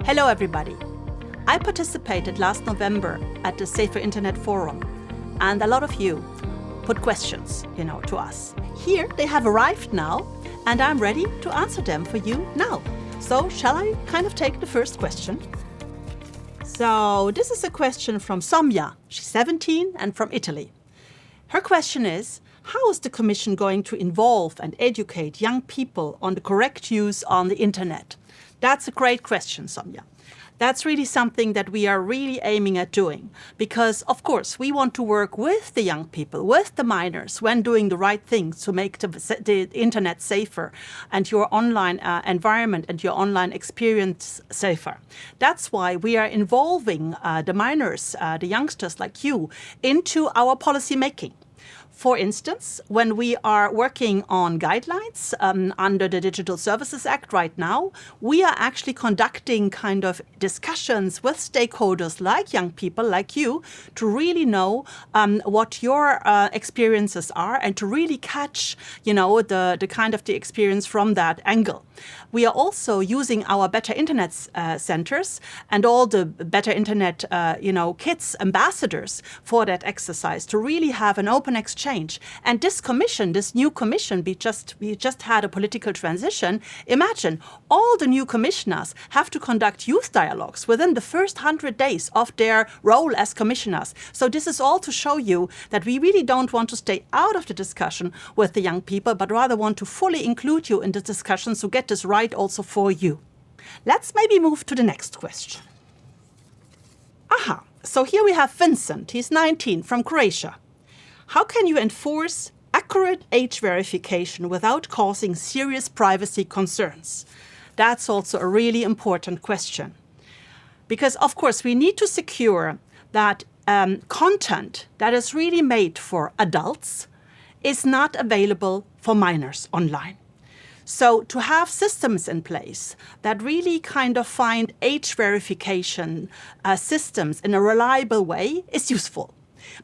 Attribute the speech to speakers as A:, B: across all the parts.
A: Hello everybody. I participated last November at the Safer Internet Forum, and a lot of you put questions, to us. Here they have arrived now, and I'm ready to answer them for you now. So shall I take the first question? So this is a question from Somya. She's 17 and from Italy. Her question is, how is the Commission going to involve and educate young people on the correct use on the internet? That's a great question, Somya. That's really something that we are really aiming at doing because, of course, we want to work with the young people, with the minors, when doing the right things to make the internet safer and your online environment and your online experience safer. That's why we are involving the minors, the youngsters like you, into our policy making. For instance, when we are working on guidelines under the Digital Services Act right now, we are actually conducting discussions with stakeholders like young people like you to really know what your experiences are and to really catch, the experience from that angle. We are also using our Better Internet centers and all the Better Internet, kids ambassadors for that exercise to really have an open exchange. And this new commission, we just had a political transition. Imagine all the new commissioners have to conduct youth dialogues within the first 100 days of their role as commissioners. So this is all to show you that we really don't want to stay out of the discussion with the young people, but rather want to fully include you in the discussions to get this right also for you. Let's maybe move to the next question. So here we have Vincent. He's 19 from Croatia. How can you enforce accurate age verification without causing serious privacy concerns? That's also a really important question. Because, of course, we need to secure that content that is really made for adults is not available for minors online. So to have systems in place that really find age verification systems in a reliable way is useful.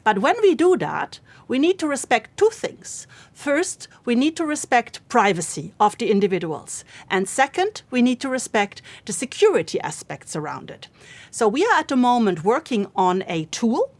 A: But when we do that, we need to respect two things. First, we need to respect privacy of the individuals. And second, we need to respect the security aspects around it. So we are at the moment working on a tool,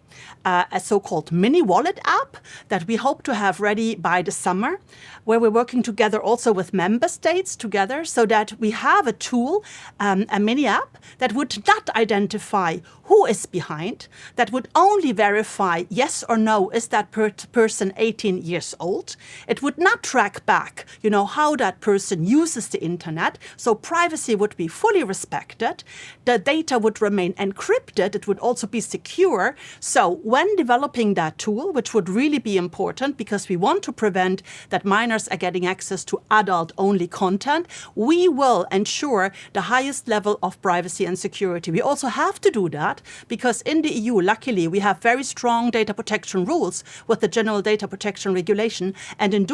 A: a so-called mini wallet app that we hope to have ready by the summer, where we're working together also with member states together so that we have a tool, a mini app that would not identify who is behind, that would only verify yes or no, is that person 18 years old? It would not track back, how that person uses the internet. So privacy would be fully respected. The data would remain encrypted. It would also be secure. So when developing that tool, which would really be important because we want to prevent that minors are getting access to adult-only content, we will ensure the highest level of privacy and security. We also have to do that because in the EU, luckily, we have very strong data protection rules with the General Data Protection Regulation. And in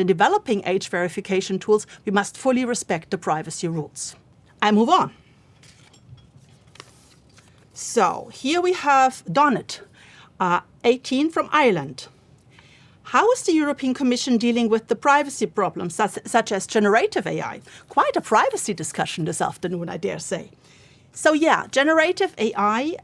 A: developing age verification tools, we must fully respect the privacy rules. I move on. So here we have Donnet, 18 from Ireland. How is the European Commission dealing with the privacy problems such as generative AI? Quite a privacy discussion this afternoon, I dare say. So yeah, generative AI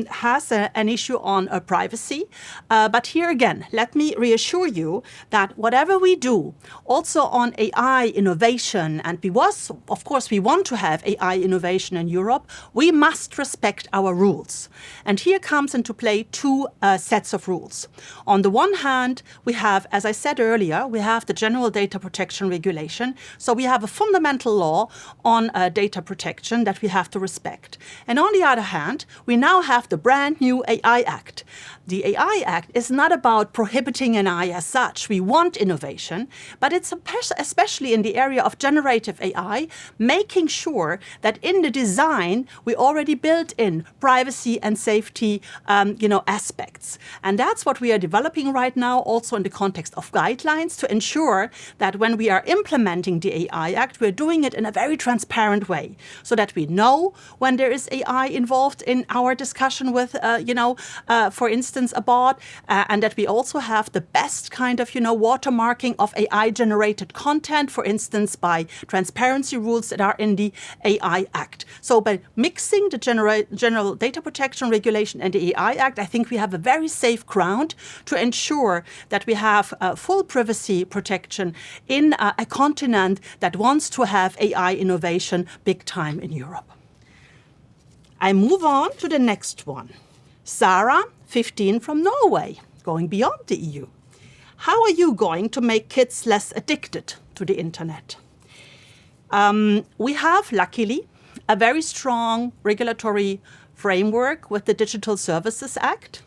A: has an issue on privacy. But here again, let me reassure you that whatever we do, also on AI innovation, and of course, we want to have AI innovation in Europe, we must respect our rules. And here comes into play two sets of rules. On the one hand, we have, as I said earlier, we have the General Data Protection Regulation. So we have a fundamental law on data protection that we have to respect. And on the other hand, we now have the brand new AI Act. The AI Act is not about prohibiting AI as such. We want innovation, but it's especially in the area of generative AI, making sure that in the design, we already built in privacy and safety, aspects. And that's what we are developing right now, also in the context of guidelines, to ensure that when we are implementing the AI Act, we're doing it in a very transparent way, so that we know when when there is AI involved in our discussion with, for instance, a bot, and that we also have the best kind of, watermarking of AI-generated content, for instance, by transparency rules that are in the AI Act. So by mixing the General Data Protection Regulation and the AI Act, I think we have a very safe ground to ensure that we have full privacy protection in a continent that wants to have AI innovation big time in Europe. I move on to the next one. Sarah, 15, from Norway, going beyond the EU. How are you going to make kids less addicted to the internet? We have, luckily, a very strong regulatory framework with the Digital Services Act.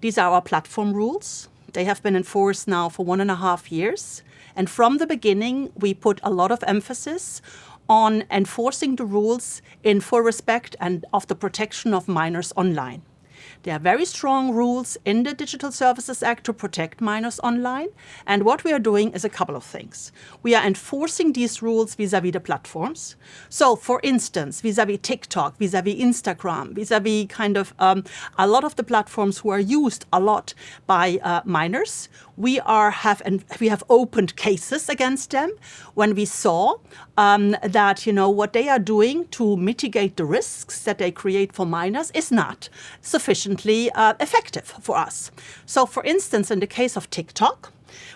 A: These are our platform rules. They have been enforced now for 1.5 years. And from the beginning, we put a lot of emphasis on enforcing the rules in full respect and of the protection of minors online. There are very strong rules in the Digital Services Act to protect minors online. And what we are doing is a couple of things. We are enforcing these rules vis-à-vis the platforms. So, for instance, vis-à-vis TikTok, vis-à-vis Instagram, vis-à-vis kind of a lot of the platforms who are used a lot by minors, we have opened cases against them when we saw that what they are doing to mitigate the risks that they create for minors is not sufficiently effective for us. So, for instance, in the case of TikTok,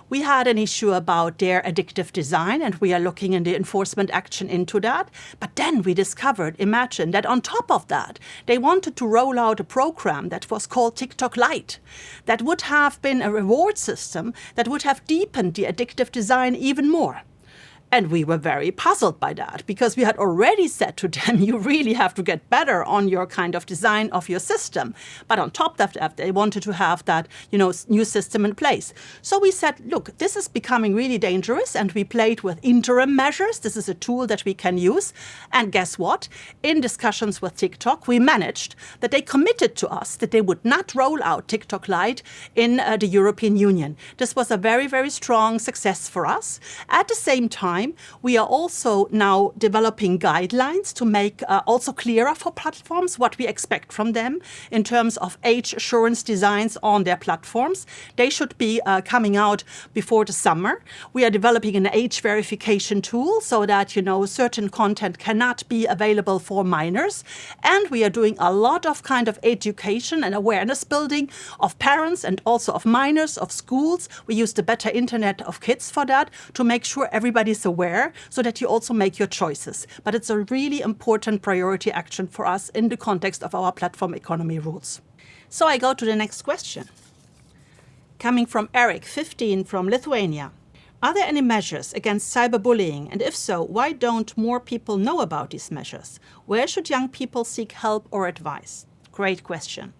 A: we had an issue about their addictive design, and we are looking in the enforcement action into that. But then we discovered, imagine, that on top of that, they wanted to roll out a program that was called TikTok Lite, that would have been a reward system that would have deepened the addictive design even more. And we were very puzzled by that, because we had already said to them, you really have to get better on your kind of design of your system. But on top of that, they wanted to have that, new system in place. So we said, look, this is becoming really dangerous. And we played with interim measures. This is a tool that we can use. And guess what? In discussions with TikTok, we managed that they committed to us that they would not roll out TikTok Lite in the European Union. This was a very, very strong success for us. At the same time, we are also now developing guidelines to make also clearer for platforms what we expect from them in terms of age assurance designs on their platforms. They should be coming out before the summer. We are developing an age verification tool so that, certain content cannot be available for minors. And we are doing a lot of kind of education and awareness building of parents and also of minors, of schools. We use the Better Internet of Kids for that to make sure everybody's aware so that you also make your choices. But it's a really important priority action for us in the context of our platform economy rules. So I go to the next question. Coming from Eric, 15, from Lithuania. Are there any measures against cyberbullying? And if so, why don't more people know about these measures? Where should young people seek help or advice? Great question.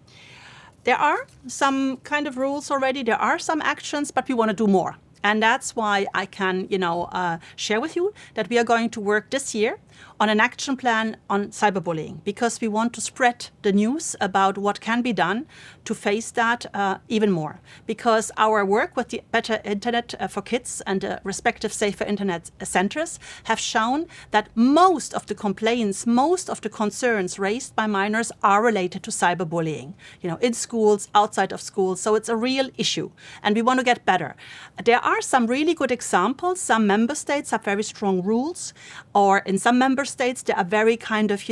A: There are some kind of rules already. There are some actions, but we want to do more. And that's why I can, share with you that we are going to work this year on an action plan on cyberbullying, because we want to spread the news about what can be done to face that even more. Because our work with the Better Internet for Kids and the respective Safer Internet centers have shown that most of the complaints, most of the concerns raised by minors are related to cyberbullying, in schools, outside of schools. So it's a real issue, and we want to get better. There are some really good examples. Some member states have very strong rules, or in some member states, there are very kind of,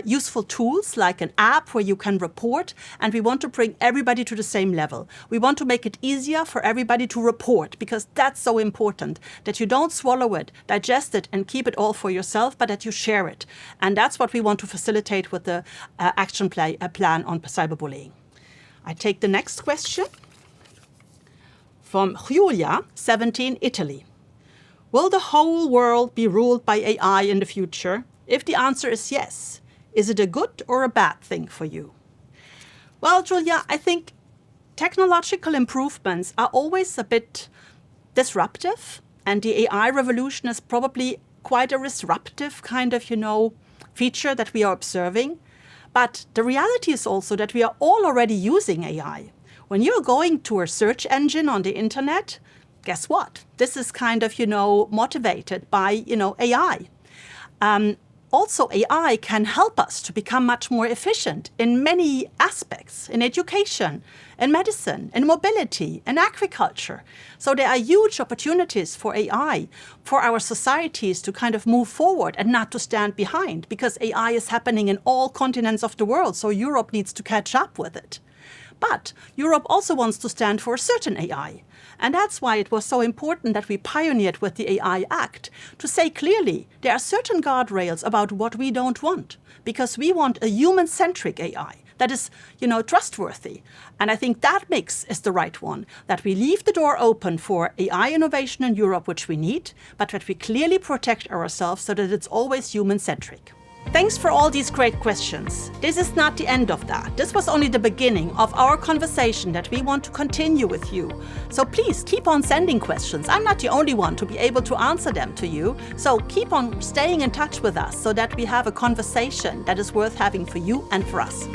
A: useful tools like an app where you can report. And we want to bring everybody to the same level. We want to make it easier for everybody to report, because that's so important, that you don't swallow it, digest it, and keep it all for yourself, but that you share it. And that's what we want to facilitate with the action plan on cyberbullying. I take the next question from Julia, 17, Italy. Will the whole world be ruled by AI in the future? If the answer is yes, is it a good or a bad thing for you? Well, Julia, I think technological improvements are always a bit disruptive, and the AI revolution is probably quite a disruptive kind of, feature that we are observing. But the reality is also that we are all already using AI. When you're going to a search engine on the internet, guess what? This is kind of, motivated by, AI. Also, AI can help us to become much more efficient in many aspects, in education, in medicine, in mobility, in agriculture. So there are huge opportunities for AI, for our societies to kind of move forward and not to stand behind, because AI is happening in all continents of the world, so Europe needs to catch up with it. But Europe also wants to stand for a certain AI. And that's why it was so important that we pioneered with the AI Act to say clearly there are certain guardrails about what we don't want, because we want a human-centric AI that is, trustworthy. And I think that mix is the right one, that we leave the door open for AI innovation in Europe, which we need, but that we clearly protect ourselves so that it's always human-centric. Thanks for all these great questions. This is not the end of that. This was only the beginning of our conversation that we want to continue with you. So please keep on sending questions. I'm not the only one to be able to answer them to you. So keep on staying in touch with us so that we have a conversation that is worth having for you and for us.